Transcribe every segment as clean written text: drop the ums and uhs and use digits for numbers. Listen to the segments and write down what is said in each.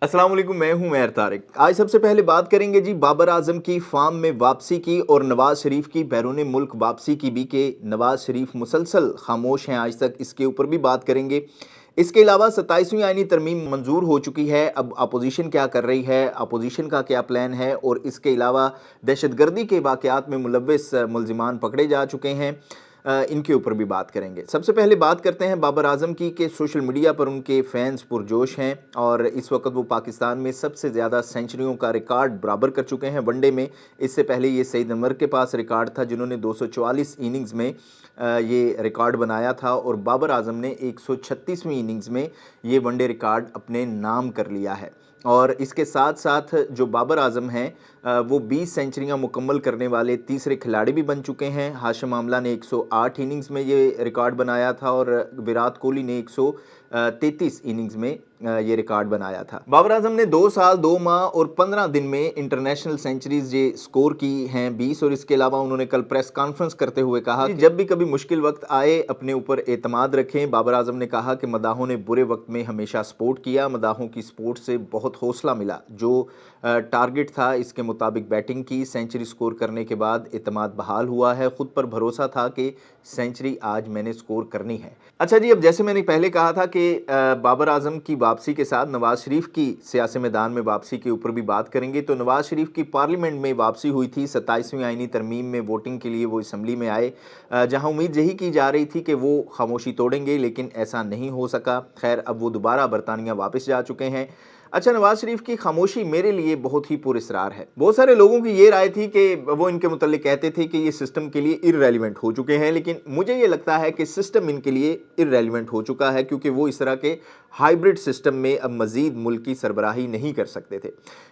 अस्सलाम वालेकुम, मैं हूं मेहर तारिक। आज सबसे पहले बात करेंगे जी बाबर आजम की फार्म में वापसी की और नवाज शरीफ की बैरून मुल्क वापसी की भी कि नवाज शरीफ मुसलसल खामोश हैं आज तक, इसके ऊपर भी बात करेंगे। इसके अलावा 27वीं आईनी तरमीम मंजूर हो चुकी है, अब अपोजिशन क्या कर रही है, अपोजिशन का क्या प्लान है, और इसके अलावा दहशतगर्दी के वाक़यात में मुलव्वस मुलजिमान पकड़े जा चुके हैं। इनके ऊपर भी बात करेंगे। सबसे पहले बात करते हैं बाबर आजम की कि सोशल मीडिया पर उनके फैंस पुरजोश हैं और इस वक्त वो पाकिस्तान में सबसे ज़्यादा सेंचुरियों का रिकॉर्ड बराबर कर चुके हैं वनडे में। इससे पहले ये सईद अनवर के पास रिकॉर्ड था जिन्होंने 244 इनिंग्स में ये रिकॉर्ड बनाया था, और बाबर आजम ने 136वीं इनिंग्स में ये वनडे रिकॉर्ड अपने नाम कर लिया है। और इसके साथ साथ जो बाबर आजम हैं वो 20 सेंचुरियां मुकम्मल करने वाले तीसरे खिलाड़ी भी बन चुके हैं। हाशिम आमला ने 108 इनिंग्स में ये रिकॉर्ड बनाया था और विराट कोहली ने 133 इनिंग्स में ये रिकॉर्ड बनाया था। बाबर आजम ने 2 साल 2 माह और 15 दिन में इंटरनेशनल सेंचुरीज ये स्कोर की हैं 20, और इसके अलावा उन्होंने कल प्रेस कॉन्फ्रेंस करते हुए कहा कि जब भी कभी मुश्किल वक्त आए अपने ऊपर एतमाद रखें। बाबर आजम ने कहा कि मदाहों ने बुरे वक्त में हमेशा सपोर्ट किया, मदाहों की सपोर्ट से बहुत हौसला मिला, जो टारगेट था इसके मुताबिक बैटिंग की, सेंचुरी स्कोर करने के बाद एतमाद बहाल हुआ है, खुद पर भरोसा था कि सेंचुरी आज मैंने स्कोर करनी है। अच्छा जी, अब जैसे मैंने पहले कहा था कि बाबर आजम की वापसी के साथ नवाज शरीफ की सियासी मैदान में वापसी के ऊपर भी बात करेंगे। तो नवाज शरीफ की पार्लियामेंट में वापसी हुई थी, 27वीं आईनी तरमीम में वोटिंग के लिए वो असम्बली में आए, जहां उम्मीद यही की जा रही थी कि वो खामोशी तोड़ेंगे, लेकिन ऐसा नहीं हो सका। खैर, अब वो दोबारा बरतानिया वापस जा चुके हैं। अच्छा, नवाज शरीफ की खामोशी मेरे लिए बहुत ही पुरस्रार है। बहुत सारे लोगों की ये राय थी कि वो इनके मुतल्लिक कहते थे कि ये सिस्टम के लिए इररेलेवेंट हो चुके हैं, लेकिन मुझे ये लगता है कि सिस्टम इनके लिए इररेलेवेंट हो चुका है, क्योंकि वो इस तरह के हाइब्रिड सिस्टम में अब मजीद मुल्क की सरबराही नहीं कर सकते थे।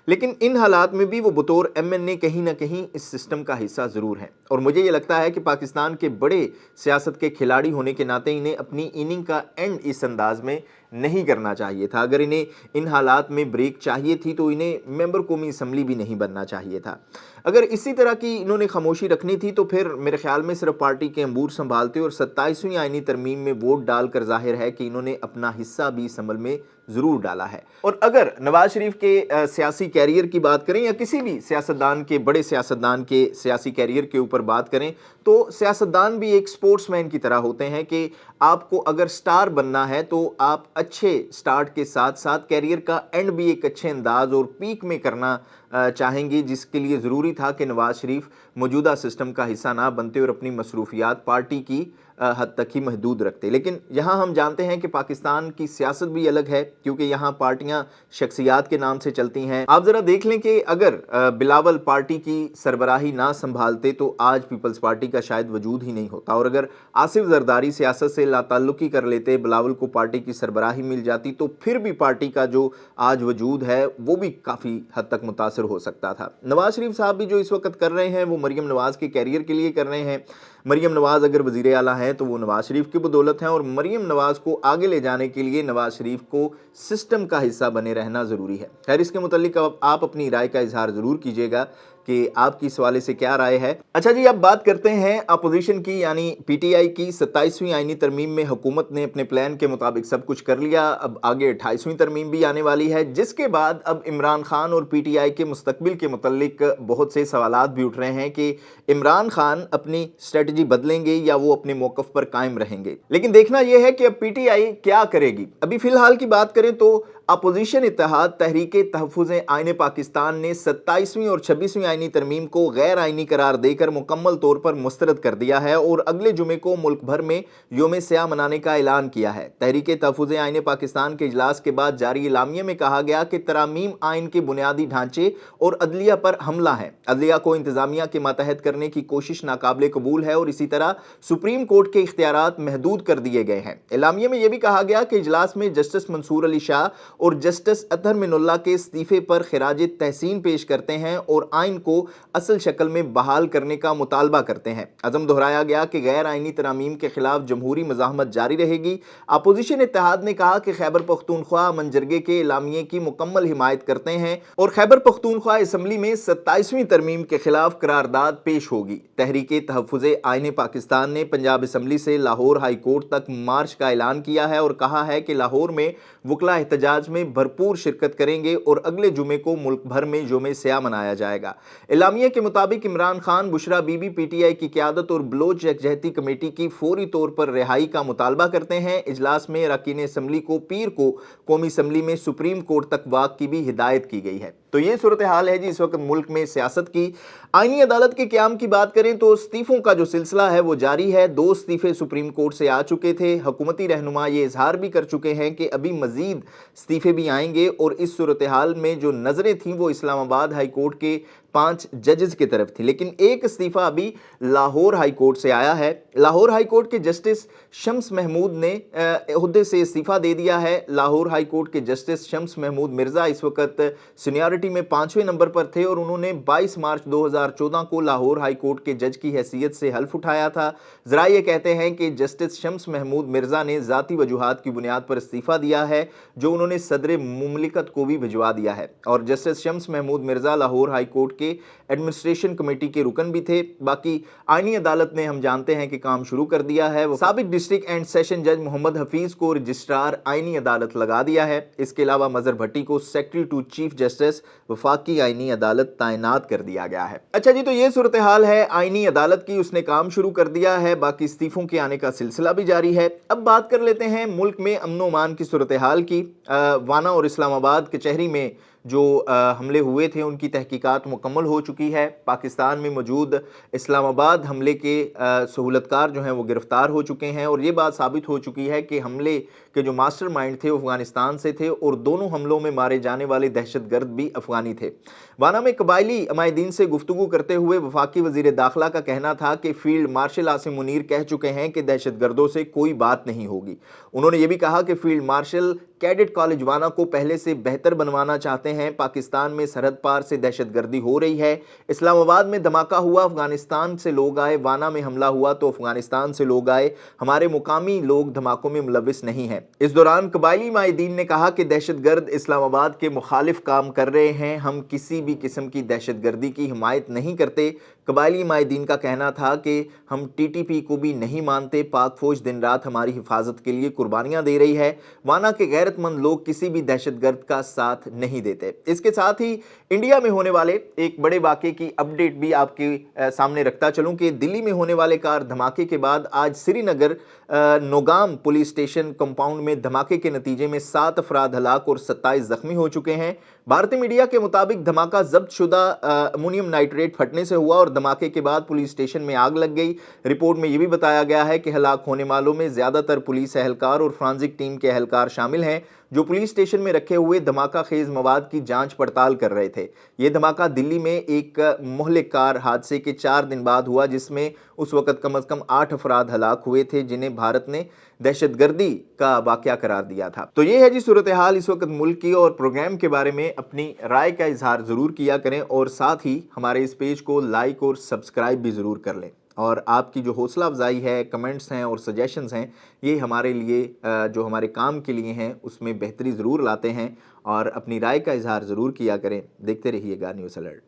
लेकिन इन हालात में भी वो बतौर MNA कहीं ना कहीं इस सिस्टम का हिस्सा ज़रूर हैं, और मुझे ये लगता है कि पाकिस्तान के बड़े सियासत के खिलाड़ी होने के नाते इन्हें अपनी इनिंग का एंड इस अंदाज में नहीं करना चाहिए था। अगर इन्हें इन हालात में ब्रेक चाहिए थी तो इन्हें मेंबर कौमी असम्बली भी नहीं बनना चाहिए था। अगर इसी तरह की इन्होंने खामोशी रखनी थी तो फिर मेरे ख्याल में सिर्फ पार्टी के अंबूर संभालते, और 27वीं आईनी तरमीम में वोट डालकर जाहिर है कि इन्होंने अपना हिस्सा भी इस अमल में ज़रूर डाला है। और अगर नवाज शरीफ के सियासी कैरियर की बात करें या किसी भी सियासतदान के, बड़े सियासतदान के सियासी कैरियर के ऊपर बात करें, तो सियासतदान भी एक स्पोर्ट्समैन की तरह होते हैं कि आपको अगर स्टार बनना है तो आप अच्छे स्टार्ट के साथ साथ कैरियर का एंड भी एक अच्छे अंदाज और पीक में करना चाहेंगे, जिसके लिए ज़रूरी था कि नवाज शरीफ मौजूदा सिस्टम का हिस्सा ना बनते और अपनी मसरूफियात पार्टी की हद तक ही महदूद रखते। लेकिन यहाँ हम जानते हैं कि पाकिस्तान की सियासत भी अलग है, क्योंकि यहाँ पार्टियाँ शख्सियात के नाम से चलती हैं। आप ज़रा देख लें कि अगर बिलावल पार्टी की सरबराही ना संभालते तो आज पीपल्स पार्टी का शायद वजूद ही नहीं होता, और अगर आसिफ जरदारी सियासत से लाताल्लुकी कर लेते, बिलावल को पार्टी की सरबराही मिल जाती, तो फिर भी पार्टी का जो आज वजूद है वो भी काफ़ी हद तक मुतासर हो सकता था। नवाज शरीफ साहब भी जो इस वक्त कर रहे हैं वो मरीम नवाज के कैरियर के लिए कर रहे हैं। मरीम नवाज अगर वज़ीर आला हैं तो वो नवाज शरीफ की बदौलत हैं, और मरीम नवाज को आगे ले जाने के लिए नवाज शरीफ को सिस्टम का हिस्सा बने रहना ज़रूरी है। खैर, इसके मुतालिक आप अपनी राय का इजहार ज़रूर कीजिएगा कि आपकी इस हवाले से क्या राय है। अच्छा जी, अब बात करते हैं अपोजिशन की, यानी PTI की। 27वीं आईनी तरमीम में हुकूमत ने अपने प्लान के मुताबिक सब कुछ कर लिया, अब आगे 28वीं तरमीम भी आने वाली है, जिसके बाद अब इमरान खान और PTI के मुस्तकबिल के मुतल्लिक बहुत से सवालात भी उठ रहे हैं कि इमरान खान अपनी स्ट्रेटजी बदलेंगे या वो अपने मौक़िफ़ पर कायम रहेंगे। लेकिन देखना यह है कि अब PTI क्या करेगी। अभी फ़िलहाल की बात करें तो अपोजिशन इत्तेहाद तहरीके तहफ़्फ़ुज़ आईन पाकिस्तान ने 27वीं और 26वीं आईनी तरमीम को गैर आईनी करार देकर मुकम्मल तौर पर मुस्तरद कर दिया है, और अगले जुमे को मुल्क भर में योम स्याह मनाने का ऐलान किया है। तहरीके तहफ़्फ़ुज़ आईन पाकिस्तान के इजलास के बाद जारी एलामिया में कहा गया कि तरामीम आइन के बुनियादी ढांचे और अदलिया पर हमला है, अदलिया को इंतजामिया के मातहत करने की कोशिश नाकाबिले कबूल है, और इसी तरह सुप्रीम कोर्ट के इख्तियारात महदूद कर दिए गए हैं। एलामिया में यह भी कहा गया कि इजलास में जस्टिस मंसूर अली शाह और जस्टिस अतहर मिनुल्लाह के इस्तीफे पर खिराज तहसीन पेश करते हैं और आइन को असल शक्ल में बहाल करने का मुतालबा करते हैं। अज़म दोहराया गया कि गैर आइनी तरामीम के खिलाफ जमहूरी मज़ाहमत जारी रहेगी। अपोजिशन इत्तेहाद ने कहा कि खैबर पख्तूनख्वा मंजरगे के एलामिये की मुकम्मल हिमायत करते हैं और खैबर पख्तूनख्वा असम्बली में 27वीं तरमीम के खिलाफ करारदाद पेश होगी। तहरीके तहफ़्फ़ुज़ आइन पाकिस्तान ने पंजाब असम्बली से लाहौर हाई कोर्ट तक मार्च का ऐलान किया है और कहा है कि लाहौर में वकला एहतजाज में भरपूर शिरकत करेंगे और अगले जुमे को मुल्क भर में यौम स्या मनाया जाएगा। एलामिया के मुताबिक इमरान खान, बुशरा बीबी पीटीआई की क़यादत और बलोच यकजहती कमेटी की फौरी तौर पर रिहाई का मुतालबा करते हैं। इजलास में अरकान असम्बली को पीर को कौमी असम्बली में सुप्रीम कोर्ट तक वाक़ की भी हिदायत की गई है। तो ये सूरत हाल है जी इस वक्त मुल्क में सियासत की। आईनी अदालत के क़याम की बात करें तो इस्तीफ़ों का जो सिलसिला है वो जारी है। 2 इस्तीफ़े सुप्रीम कोर्ट से आ चुके थे। हुकूमती रहनुमा ये इजहार भी कर चुके हैं कि अभी मज़ीद इस्तीफ़े भी आएंगे और इस सूरत हाल में जो नज़रें थीं वो इस्लामाबाद हाई कोर्ट के 5 जजेस की तरफ थी, लेकिन एक इस्तीफ़ा अभी लाहौर हाई कोर्ट से आया है। लाहौर हाई कोर्ट के जस्टिस शम्स महमूद ने ओहदे से इस्तीफ़ा दे दिया है। लाहौर हाई कोर्ट के जस्टिस शम्स महमूद मिर्ज़ा इस वक्त सीनियरिटी में 5वें नंबर पर थे और उन्होंने 22 मार्च 2014 को लाहौर हाई कोर्ट के जज की हैसियत से हल्फ उठाया था। ज़रा ये कहते हैं कि जस्टिस शम्स महमूद मिर्ज़ा ने ज़ाती वजूहात की बुनियाद पर इस्तीफ़ा दिया है, जो उन्होंने सदर मुमलिकत को भी भिजवा दिया है। और justice Shams Mahmood Mirza Lahore high court के एडमिनिस्ट्रेशन कमेटी के रुकन भी थे। बाकी आईनी अदालत ने हम जानते हैं कि काम शुरू कर दिया है। वो साबिक डिस्ट्रिक्ट एंड सेशन जज मोहम्मद हफीज को रजिस्ट्रार आईनी अदालत लगा दिया है। इसके अलावा मजहर भट्टी को सेक्रेटरी टू चीफ जस्टिस वफाकी आईनी अदालत तैनात कर दिया गया है। अच्छा जी, तो ये सूरत हाल है आईनी अदालत की, उसने काम शुरू कर दिया है। बाकी इस्तीफों के आने का सिलसिला भी जारी है। अब बात कर लेते हैं मुल्क में अमन अमान की सूरत हाल की। वाना और इस्लामाबाद कचहरी में जो हमले हुए थे उनकी तहकीकात मुकम्मल हो चुकी है। पाकिस्तान में मौजूद इस्लामाबाद हमले के सहूलतकार जो हैं वो गिरफ़्तार हो चुके हैं और ये बात साबित हो चुकी है कि हमले के जो मास्टरमाइंड थे वो अफ़गानिस्तान से थे और दोनों हमलों में मारे जाने वाले दहशतगर्द भी अफ़गानी थे। वाना में कबायली अमायदीन से गुफ्तगू करते हुए वफाकी वज़ीर दाखिला का कहना था कि फ़ील्ड मार्शल आसिम मुनीर कह चुके हैं कि दहशतगर्दों से कोई बात नहीं होगी। उन्होंने ये भी कहा कि फ़ील्ड मार्शल कैडेट कॉलेज वाना को पहले से बेहतर बनवाना चाहते हैं। पाकिस्तान में सरहद पार से दहशतगर्दी हो रही है। इस्लामाबाद में धमाका हुआ, अफगानिस्तान से लोग आए। वाना में हमला हुआ तो अफगानिस्तान से लोग आए। हमारे मुकामी लोग धमाकों में मुलविस नहीं हैं। इस दौरान कबायली माहिदीन ने कहा कि दहशतगर्द इस्लामाबाद के मुखालिफ काम कर रहे हैं। हम किसी भी किस्म की दहशतगर्दी की हिमायत नहीं करते। कबायली माहिदीन का कहना था कि हम टीटीपी को भी नहीं मानते। पाक फौज दिन रात हमारी हिफाजत के लिए कुर्बानियां दे रही है। वाना के गैरतमंद लोग किसी भी दहशतगर्द का साथ नहीं देते। इसके साथ ही इंडिया में होने वाले एक बड़े वाक़े की अपडेट भी आपके सामने रखता चलूं कि दिल्ली में होने वाले कार धमाके के बाद आज Srinagar Nowgam police station compound में धमाके के नतीजे में 7 अफराद हलाक और 27 जख्मी हो चुके हैं। भारतीय मीडिया के मुताबिक धमाका जब्तशुदा अमोनियम नाइट्रेट फटने से हुआ और धमाके के बाद पुलिस स्टेशन में आग लग गई। रिपोर्ट में यह भी बताया गया है कि हलाक होने वालों में ज्यादातर पुलिस एहलकार और फ्रांसिक टीम के एहलकार शामिल हैं, जो पुलिस स्टेशन में रखे हुए धमाका खेज मवाद की जांच पड़ताल कर रहे थे। यह धमाका दिल्ली में एक मोहलिक कार हादसे के 4 दिन बाद हुआ, जिसमें उस वक्त कम से कम 8 अफराद हलाक हुए थे, जिन्हें भारत ने दहशतगर्दी का वाकया करार दिया था। तो ये है जी सूरत हाल इस वक्त मुल्क की, और प्रोग्राम के बारे में अपनी राय का इजहार ज़रूर किया करें और साथ ही हमारे इस पेज को लाइक और सब्सक्राइब भी ज़रूर कर लें। और आपकी जो हौसला अफजाई है, कमेंट्स हैं और सजेशंस हैं, ये हमारे लिए जो हमारे काम के लिए हैं उसमें बेहतरी ज़रूर लाते हैं। और अपनी राय का इजहार ज़रूर किया करें। देखते रहिएगा न्यूज़ अलर्ट।